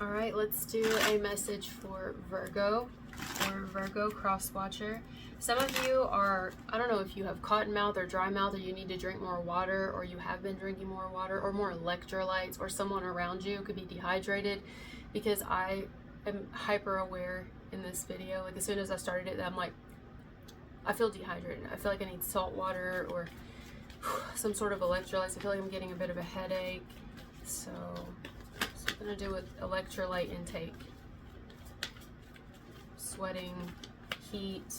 All right, let's do a message for Virgo or Virgo cross watcher. Some of you are, I don't know if you have cotton mouth or dry mouth, or you need to drink more water, or you have been drinking more water, or more electrolytes, or someone around you could be dehydrated, because I am hyper aware in this video. Like as soon as I started it, I'm like, I feel dehydrated. I feel like I need salt water or some sort of electrolytes. I feel like I'm getting a bit of a headache. So something to do with electrolyte intake. Sweating, heat,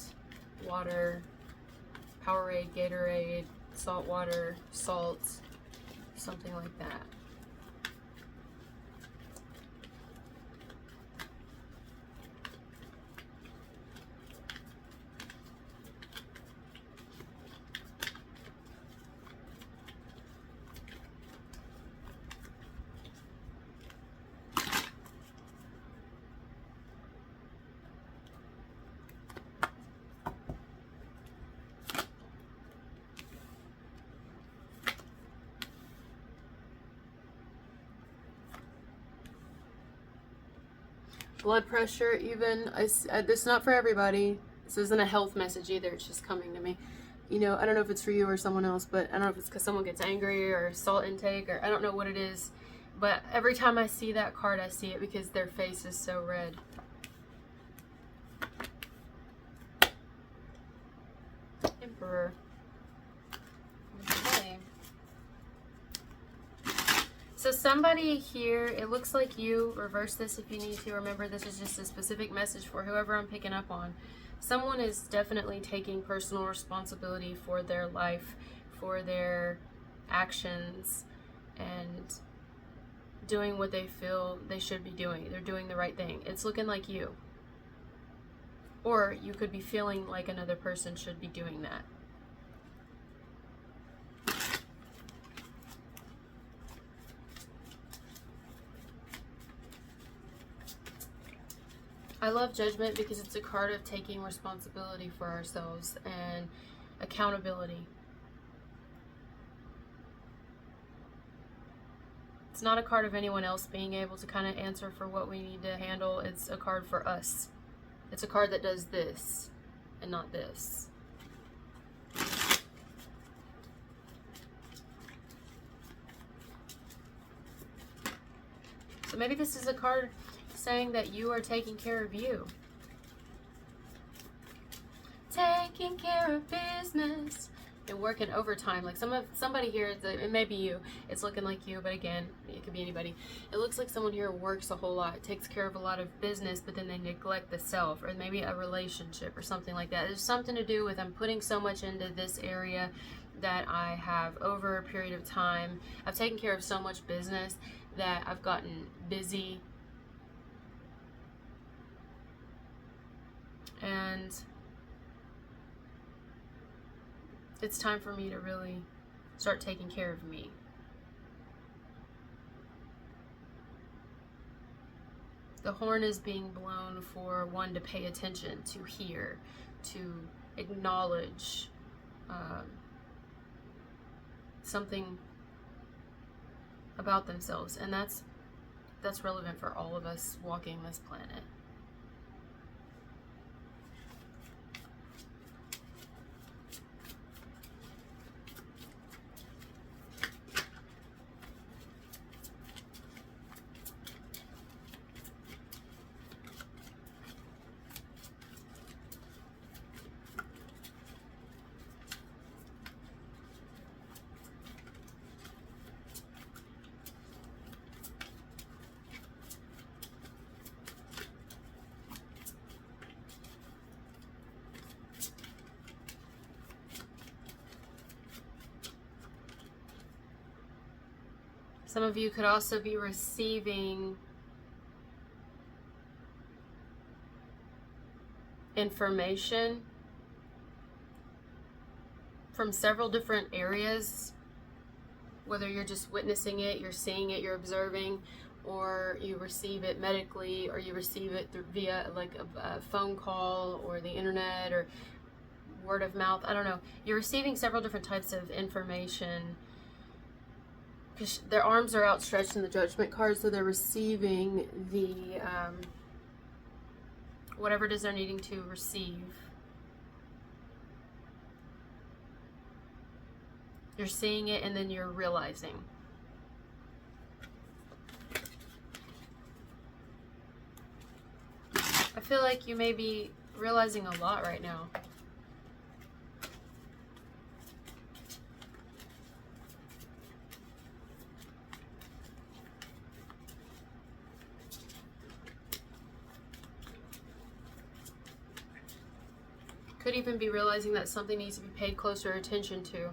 water, Powerade, Gatorade, salt water, salt, something like that. Blood pressure, even, this is not for everybody. This isn't a health message either, it's just coming to me. You know, I don't know if it's for you or someone else, but I don't know if it's because someone gets angry or salt intake, or I don't know what it is. But every time I see that card, I see it because their face is so red. Emperor. Okay. So somebody here, it looks like you, reverse this if you need to. Remember, this is just a specific message for whoever I'm picking up on. Someone is definitely taking personal responsibility for their life, for their actions, and doing what they feel they should be doing. They're doing the right thing. It's looking like you. Or you could be feeling like another person should be doing that. I love Judgment because it's a card of taking responsibility for ourselves and accountability. It's not a card of anyone else being able to kind of answer for what we need to handle. It's a card for us. It's a card that does this and not this. So maybe this is a card saying that you are taking care of you. Taking care of business and working overtime. Like somebody here, it may be you. It's looking like you, but again, it could be anybody. It looks like someone here works a whole lot, takes care of a lot of business, but then they neglect the self, or maybe a relationship or something like that. There's something to do with I'm putting so much into this area that I have over a period of time. I've taken care of so much business that I've gotten busy. And it's time for me to really start taking care of me. The horn is being blown for one to pay attention, to hear, to acknowledge something about themselves. And that's relevant for all of us walking this planet. Some of you could also be receiving information from several different areas, whether you're just witnessing it, you're seeing it, you're observing, or you receive it medically, or you receive it via like a phone call or the internet or word of mouth. I don't know. You're receiving several different types of information because their arms are outstretched in the Judgment card, so they're receiving the whatever it is they're needing to receive. You're seeing it and then you're realizing. I feel like you may be realizing a lot right now. Could even be realizing that something needs to be paid closer attention to.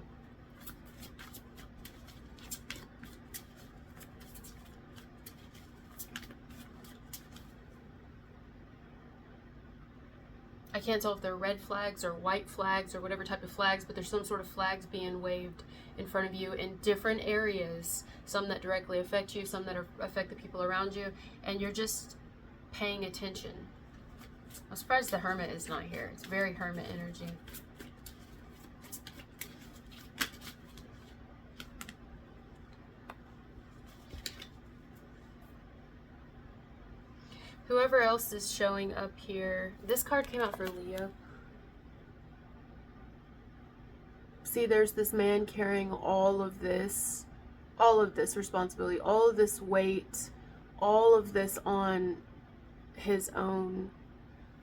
I can't tell if they're red flags or white flags or whatever type of flags, but there's some sort of flags being waved in front of you in different areas. Some that directly affect you, some that affect the people around you, and you're just paying attention. I'm surprised the Hermit is not here. It's very Hermit energy. Whoever else is showing up here, this card came out for Leo. See, there's this man carrying all of this responsibility, all of this weight, all of this on his own.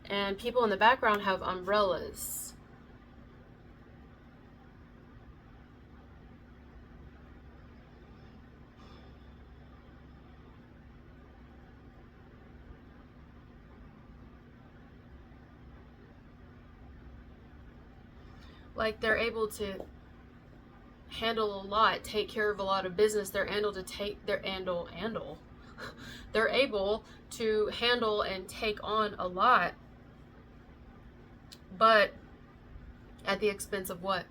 And people in the background have umbrellas. Like they're able to handle a lot, take care of a lot of business. They're able to they're able to handle and take on a lot, but at the expense of what?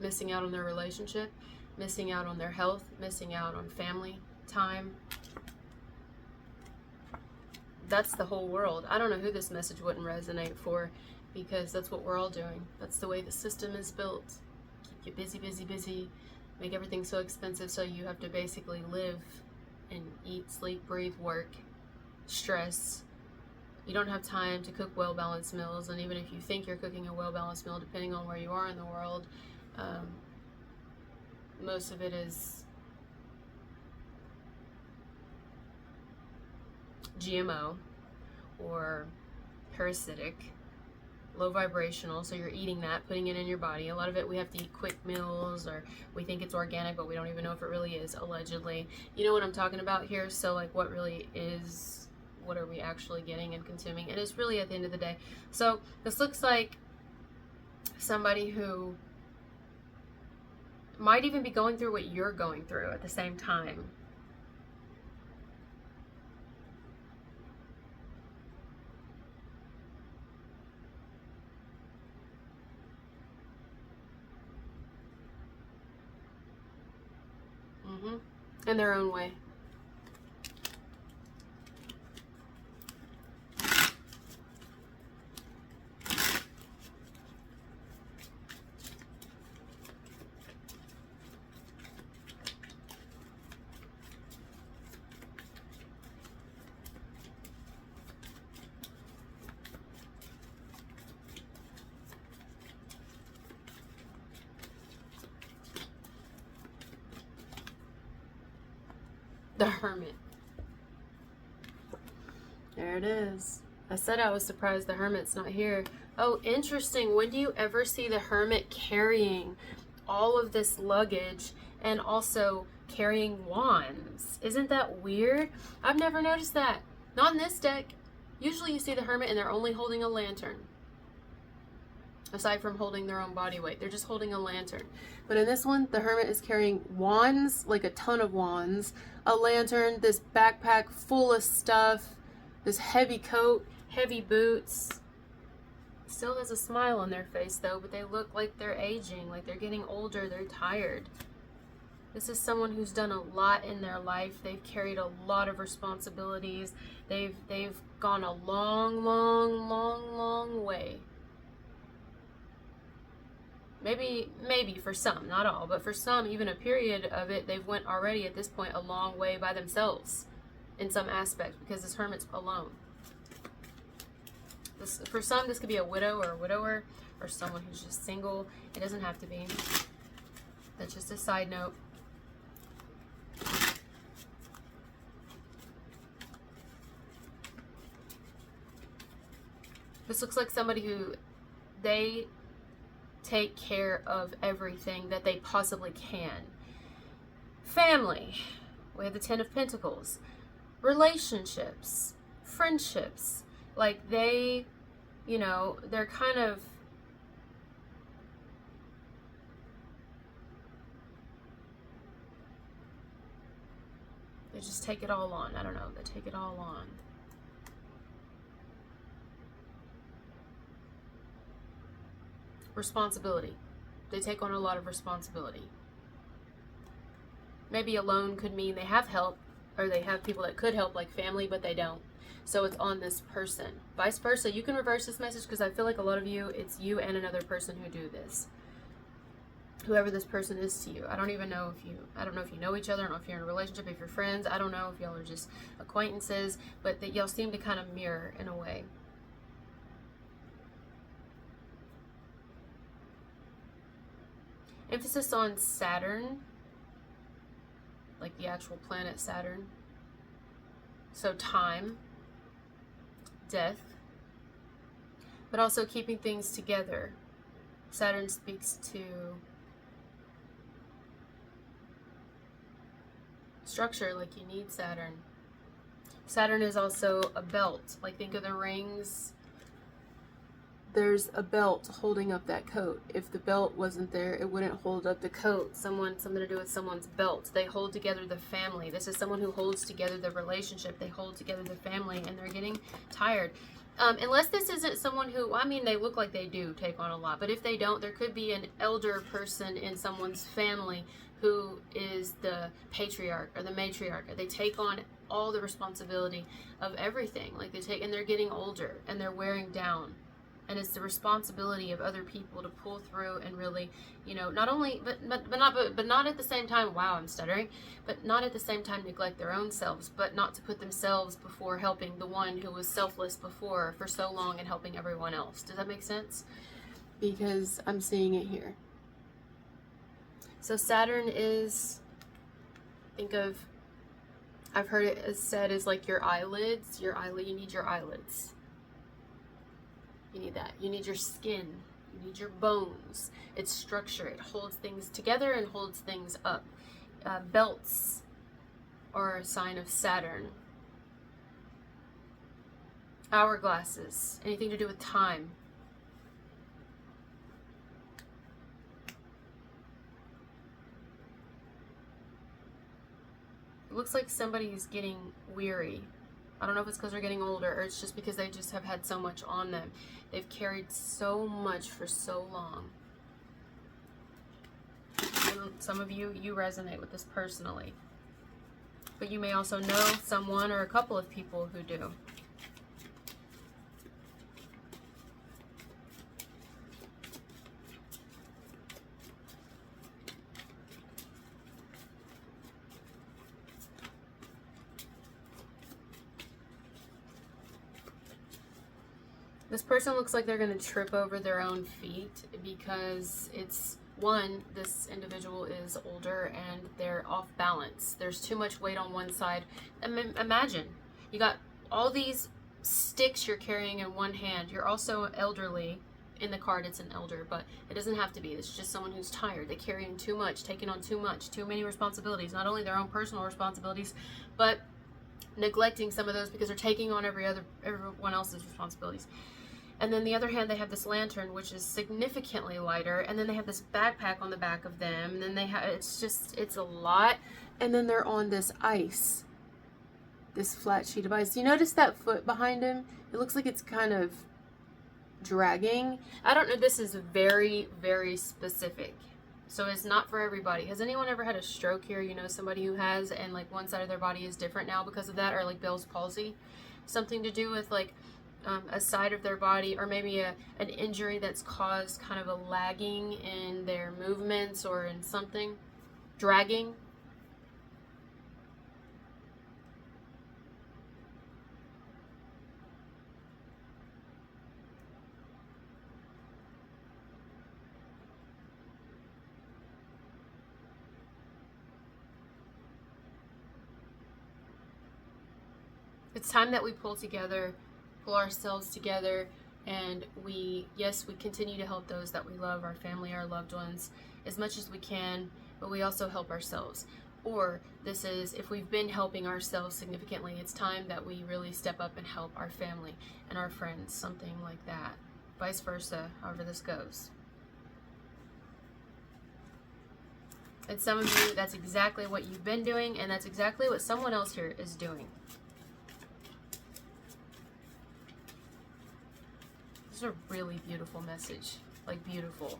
Missing out on their relationship, missing out on their health, missing out on family time. That's the whole world. I don't know who this message wouldn't resonate for, because that's what we're all doing. That's the way the system is built. Keep you busy, busy, busy. Make everything so expensive so you have to basically live and eat, sleep, breathe, work, stress. You don't have time to cook well-balanced meals, and even if you think you're cooking a well-balanced meal, depending on where you are in the world, most of it is GMO or parasitic, low vibrational, so you're eating that, putting it in your body. A lot of it we have to eat quick meals, or we think it's organic, but we don't even know if it really is, allegedly. You know what I'm talking about here? So like, what really is, what are we actually getting and consuming? And it's really at the end of the day. So this looks like somebody who might even be going through what you're going through at the same time. In their own way. The Hermit. There it is. I said I was surprised the Hermit's not here. Oh, interesting. When do you ever see the Hermit carrying all of this luggage and also carrying wands? Isn't that weird? I've never noticed that. Not in this deck. Usually you see the Hermit and they're only holding a lantern. Aside from holding their own body weight, they're just holding a lantern. But in this one, the Hermit is carrying wands, like a ton of wands, a lantern, this backpack full of stuff, this heavy coat, heavy boots. Still has a smile on their face though, but they look like they're aging, like they're getting older, they're tired. This is someone who's done a lot in their life. They've carried a lot of responsibilities. They've gone a long, long, long, long way. Maybe for some, not all, but for some, even a period of it, they've went already at this point a long way by themselves in some aspect, because this Hermit's alone. For some, this could be a widow or a widower, or someone who's just single. It doesn't have to be. That's just a side note. This looks like somebody who they take care of everything that they possibly can. Family. We have the Ten of Pentacles. Relationships. Friendships. Like they, you know, they're kind of, they just take it all on. I don't know. They take it all on. Responsibility. They take on a lot of responsibility. Maybe alone could mean they have help, or they have people that could help, like family, but they don't. So it's on this person. Vice versa, you can reverse this message, because I feel like a lot of you, it's you and another person who do this. Whoever this person is to you. I don't know if you know each other. I don't know if you're in a relationship, if you're friends. I don't know if y'all are just acquaintances, but that y'all seem to kind of mirror in a way. Emphasis on Saturn, like the actual planet Saturn. So time, death, but also keeping things together. Saturn speaks to structure, like you need Saturn. Saturn is also a belt, like think of the rings. There's a belt holding up that coat. If the belt wasn't there, it wouldn't hold up the coat. Something to do with someone's belt. They hold together the family. This is someone who holds together the relationship. They hold together the family, and they're getting tired. Unless this isn't someone who, I mean, they look like they do take on a lot, but if they don't, there could be an elder person in someone's family who is the patriarch or the matriarch. They take on all the responsibility of everything. Like and they're getting older, and they're wearing down. And it's the responsibility of other people to pull through and really, you know, not only, but not at the same time, wow, I'm stuttering, but not at the same time neglect their own selves, but not to put themselves before helping the one who was selfless before for so long and helping everyone else. Does that make sense? Because I'm seeing it here. So Saturn is, I've heard it said is like your eyelids, you need your eyelids. You need that. You need your skin. You need your bones. It's structure. It holds things together and holds things up. Belts are a sign of Saturn. Hourglasses. Anything to do with time. It looks like somebody's getting weary. I don't know if it's because they're getting older, or it's just because they just have had so much on them. They've carried so much for so long. And some of you resonate with this personally. But you may also know someone or a couple of people who do. This person looks like they're going to trip over their own feet, because it's, one, this individual is older and they're off balance. There's too much weight on one side. Imagine, you got all these sticks you're carrying in one hand. You're also elderly. In the card, it's an elder, but it doesn't have to be. It's just someone who's tired. They're carrying too much, taking on too much, too many responsibilities. Not only their own personal responsibilities, but neglecting some of those because they're taking on everyone else's responsibilities. And then the other hand, they have this lantern, which is significantly lighter. And then they have this backpack on the back of them. And then they have, it's a lot. And then they're on this ice, this flat sheet of ice. You notice that foot behind him? It looks like it's kind of dragging. I don't know. This is very, very specific. So it's not for everybody. Has anyone ever had a stroke here? You know, somebody who has, and like one side of their body is different now because of that, or like Bell's palsy. Something to do with like a side of their body, or maybe an injury that's caused kind of a lagging in their movements or in something, dragging. It's time that we pull ourselves together, and we continue to help those that we love, our family, our loved ones, as much as we can, but we also help ourselves. Or this is, if we've been helping ourselves significantly, it's time that we really step up and help our family and our friends, something like that. Vice versa, however this goes. And some of you, that's exactly what you've been doing, and that's exactly what someone else here is doing. This is a really beautiful message. Like, beautiful.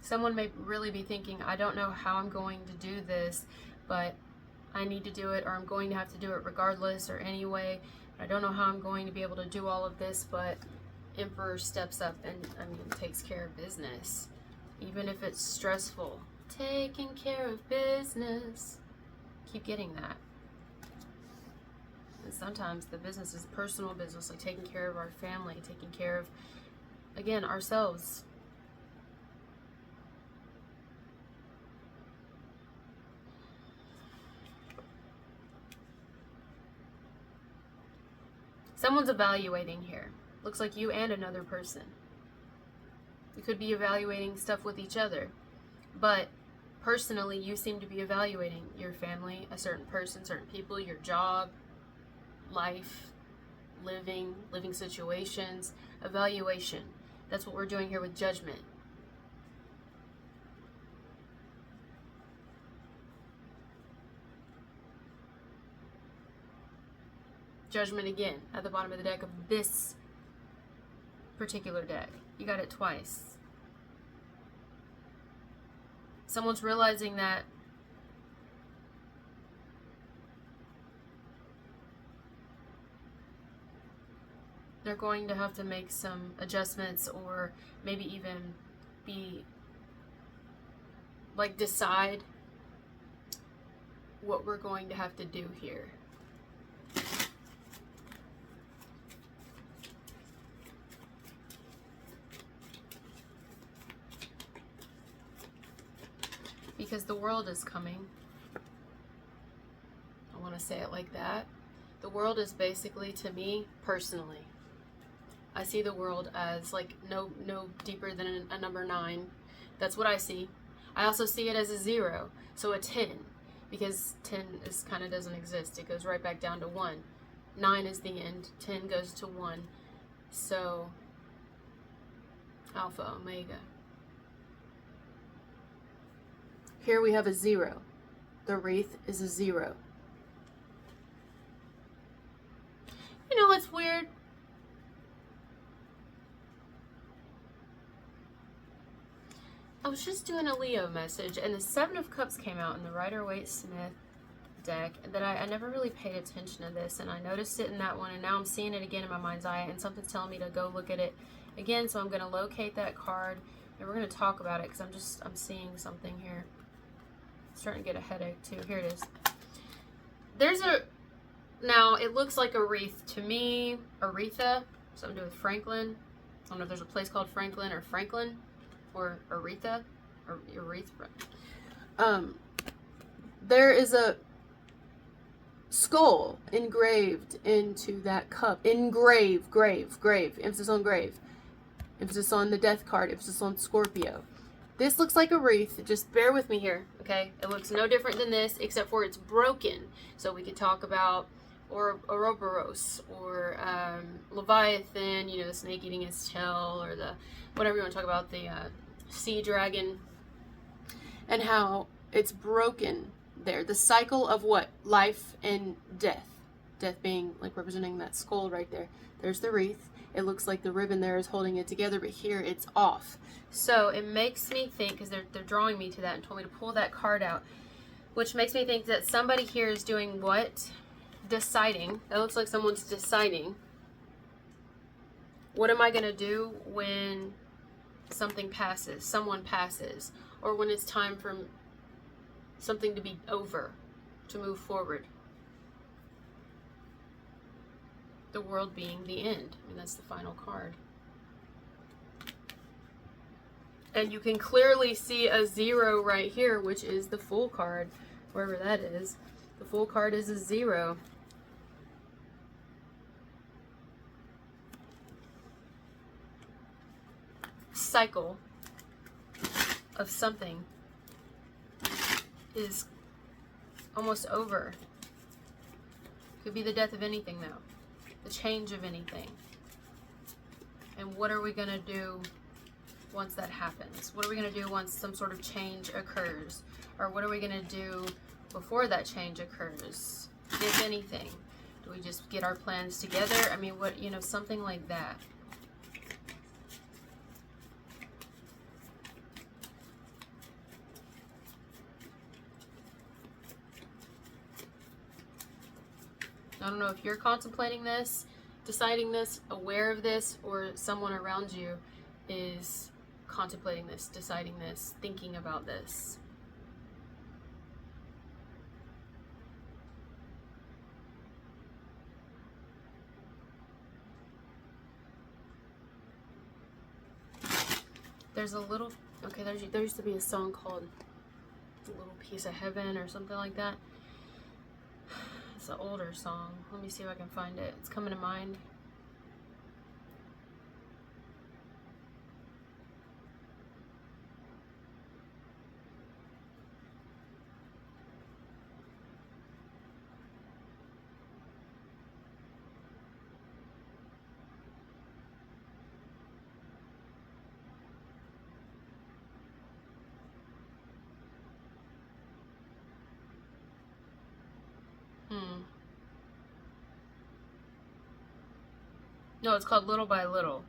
Someone may really be thinking, I don't know how I'm going to do this, but I need to do it, or I'm going to have to do it regardless or anyway. I don't know how I'm going to be able to do all of this, but Emperor steps up and, takes care of business. Even if it's stressful. Taking care of business. Keep getting that. And sometimes the business is personal business, like taking care of our family, taking care of, again, ourselves. Someone's evaluating here. Looks like you and another person. You could be evaluating stuff with each other. But personally, you seem to be evaluating your family, a certain person, certain people, your job, life, living situations. Evaluation. That's what we're doing here with Judgment. Judgment again at the bottom of the deck of this particular deck. You got it twice. Someone's realizing that they're going to have to make some adjustments, or maybe even decide what we're going to have to do here. Because the world is coming. I want to say it like that. The world is basically, to me, personally, I see the world as like no deeper than a number 9. That's what I see. I also see it as a 0, so a 10, because 10 is kind of doesn't exist. It goes right back down to 1. 9 is the end. 10 goes to 1. So Alpha, Omega. Here we have a 0. The wreath is a 0. You know what's weird? I was just doing a Leo message, and the 7 of Cups came out in the Rider-Waite-Smith deck, that I never really paid attention to this, and I noticed it in that one, and now I'm seeing it again in my mind's eye, and something's telling me to go look at it again, so I'm going to locate that card, and we're going to talk about it, because I'm seeing something here. Starting to get a headache too. Here it is. Now it looks like a wreath to me. Aretha, something to do with Franklin. I don't know if there's a place called Franklin or Franklin or Aretha or urethra. There is a skull engraved into that cup. Grave. Emphasis on grave. Emphasis on the death card. Emphasis on Scorpio. This looks like a wreath. Just bear with me here, okay? Okay, it looks no different than this, except for it's broken. So we could talk about Ouroboros or Leviathan, you know, the snake eating its tail, or the whatever you want to talk about, the sea dragon, and how it's broken there. The cycle of what? Life and death. Death being like representing that skull right there. There's the wreath. It looks like the ribbon there is holding it together, but here it's off. So it makes me think, because they're drawing me to that and told me to pull that card out, which makes me think that somebody here is doing what? Deciding. That looks like someone's deciding. What am I going to do when something passes, someone passes, or when it's time for something to be over, to move forward? The world being the end. I mean, that's the final card. And you can clearly see a 0 right here, which is the Fool card, wherever that is. The Fool card is a 0. Cycle of something is almost over. Could be the death of anything now. The change of anything. And what are we going to do once that happens? What are we going to do once some sort of change occurs? Or what are we going to do before that change occurs, if anything? Do we just get our plans together? I mean, what, you know, something like that. I don't know if you're contemplating this, deciding this, aware of this, or someone around you is contemplating this, deciding this, thinking about this. There's a little, okay, there used to be a song called A Little Piece of Heaven or something like that. It's an older song. Let me see if I can find it. It's coming to mind. No, it's called Little by Little.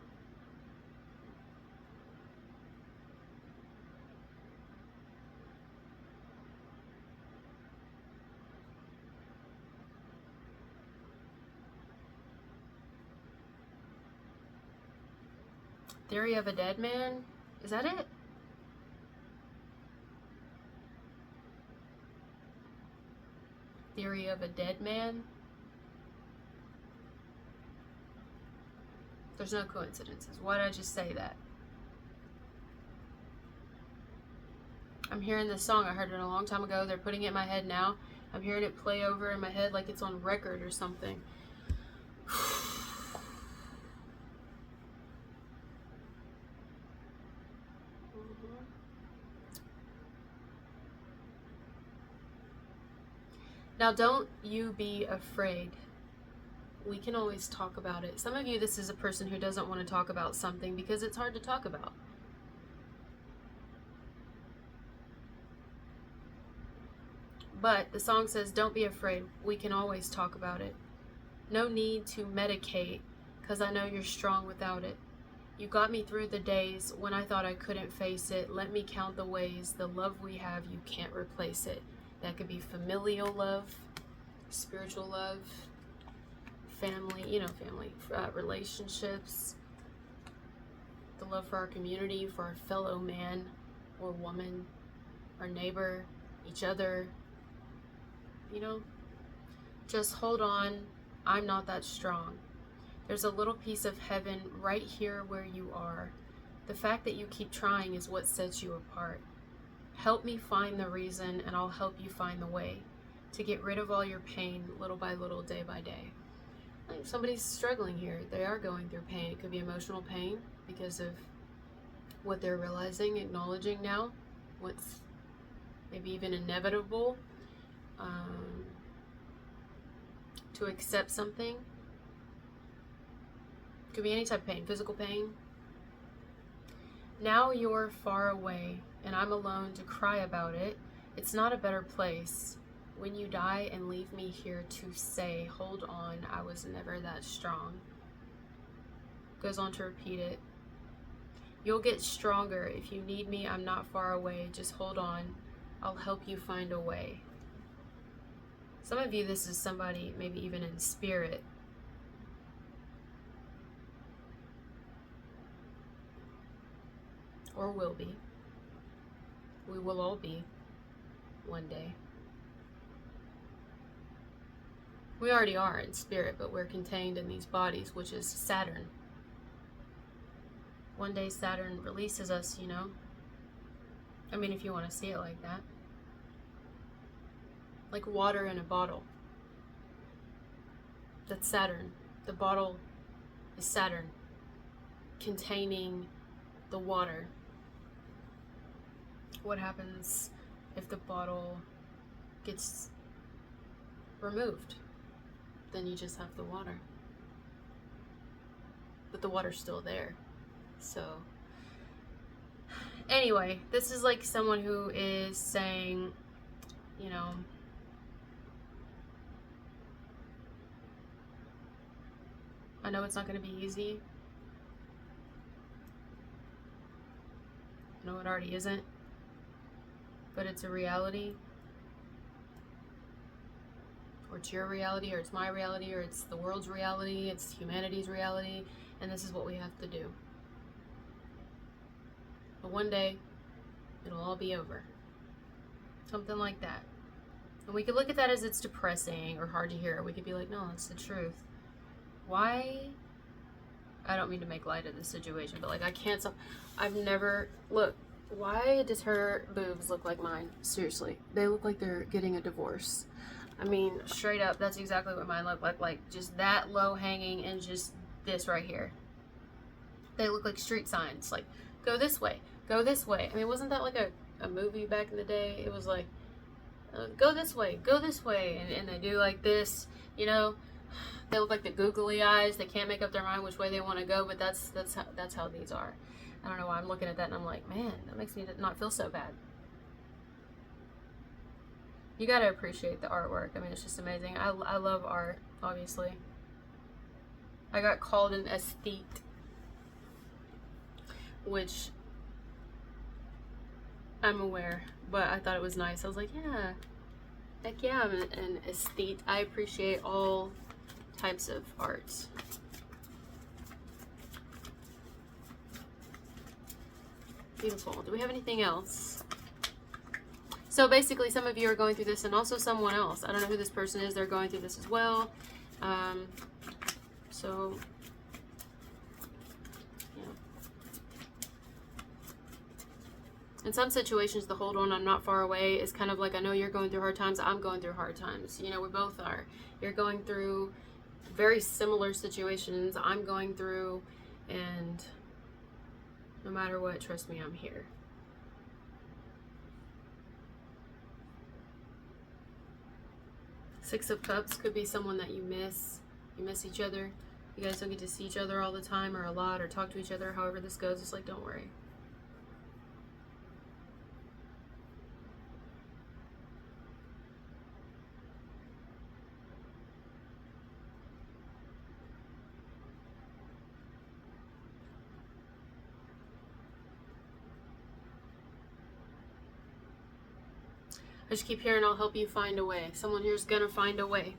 Theory of a Dead Man? Is that it? Theory of a Dead Man? There's no coincidences. Why did I just say that? I'm hearing this song. I heard it a long time ago. They're putting it in my head now. I'm hearing it play over in my head like it's on record or something. Now, don't you be afraid. We can always talk about it. Some of you, this is a person who doesn't want to talk about something because it's hard to talk about. But the song says, don't be afraid. We can always talk about it. No need to medicate, because I know you're strong without it. You got me through the days when I thought I couldn't face it. Let me count the ways. The love we have, you can't replace it. That could be familial love, spiritual love, family, family relationships, the love for our community, for our fellow man or woman, our neighbor, each other. Just hold on. I'm not that strong. There's a little piece of heaven right here where you are. The fact that you keep trying is what sets you apart. Help me find the reason, and I'll help you find the way to get rid of all your pain little by little, day by day. I think somebody's struggling here. They are going through pain. It could be emotional pain because of what they're realizing, acknowledging now, what's maybe even inevitable, to accept something. Could be any type of pain, physical pain. Now you're far away and I'm alone to cry about it. It's not a better place when you die and leave me here to say, hold on, I was never that strong. Goes on to repeat it. You'll get stronger. If you need me, I'm not far away. Just hold on. I'll help you find a way. Some of you, this is somebody maybe even in spirit. Or will be. We will all be one day. We already are in spirit, but we're contained in these bodies, which is Saturn. One day Saturn releases us, you know? I mean, if you want to see it like that. Like water in a bottle. That's Saturn. The bottle is Saturn, containing the water. What happens if the bottle gets removed? Then you just have the water. But the water's still there. So, anyway, this is like someone who is saying, you know, I know it's not going to be easy. I know it already isn't. But it's a reality. Or it's your reality, or it's my reality, or it's the world's reality, it's humanity's reality, and this is what we have to do. But one day, it'll all be over. Something like that. And we could look at that as it's depressing or hard to hear. We could be like, no, it's the truth. Why? I don't mean to make light of this situation, but like, I can't stop. I've never, look, why does her boobs look like mine? Seriously. They look like they're getting a divorce. I mean, straight up, that's exactly what mine look like just that low hanging and just this right here. They look like street signs, like, go this way, go this way. I mean, wasn't that like a movie back in the day? It was like, go this way, and they do like this, you know? They look like the googly eyes. They can't make up their mind which way they want to go, but that's how these are. I don't know why I'm looking at that and I'm like, man, that makes me not feel so bad. You gotta appreciate the artwork. I mean, it's just amazing. I love art, obviously. I got called an aesthete, which I'm aware, but I thought it was nice. I was like, yeah, heck yeah, I'm an aesthete. I appreciate all types of art. Beautiful. Do we have anything else? So basically, some of you are going through this, and also someone else. I don't know who this person is. They're going through this as well. So, yeah. In some situations, the hold on, I'm not far away is kind of like, I know you're going through hard times. I'm going through hard times. You know, we both are. You're going through very similar situations I'm going through, and no matter what, trust me, I'm here. Six of Cups could be someone that you miss. You miss each other. You guys don't get to see each other all the time or a lot or talk to each other. However this goes, it's like, don't worry. I just keep hearing, I'll help you find a way. Someone here's gonna find a way.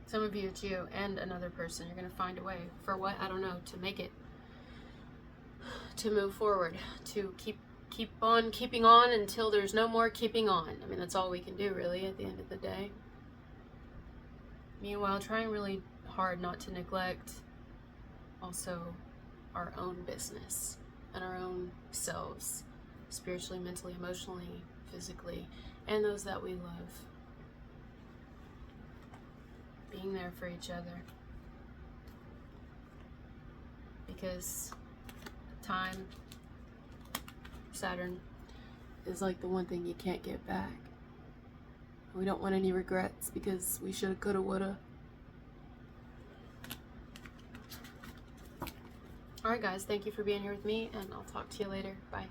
Some of you, it's you and another person. You're gonna find a way. For what? I don't know. To make it. To move forward. To keep on keeping on until there's no more keeping on. I mean, that's all we can do, really, at the end of the day. Meanwhile, trying really hard not to neglect also our own business and our own selves, spiritually, mentally, emotionally, physically, and those that we love. Being there for each other. because time, Saturn, is like the one thing you can't get back. We don't want any regrets because we shoulda, coulda, woulda. Alright guys, thank you for being here with me, and I'll talk to you later. Bye.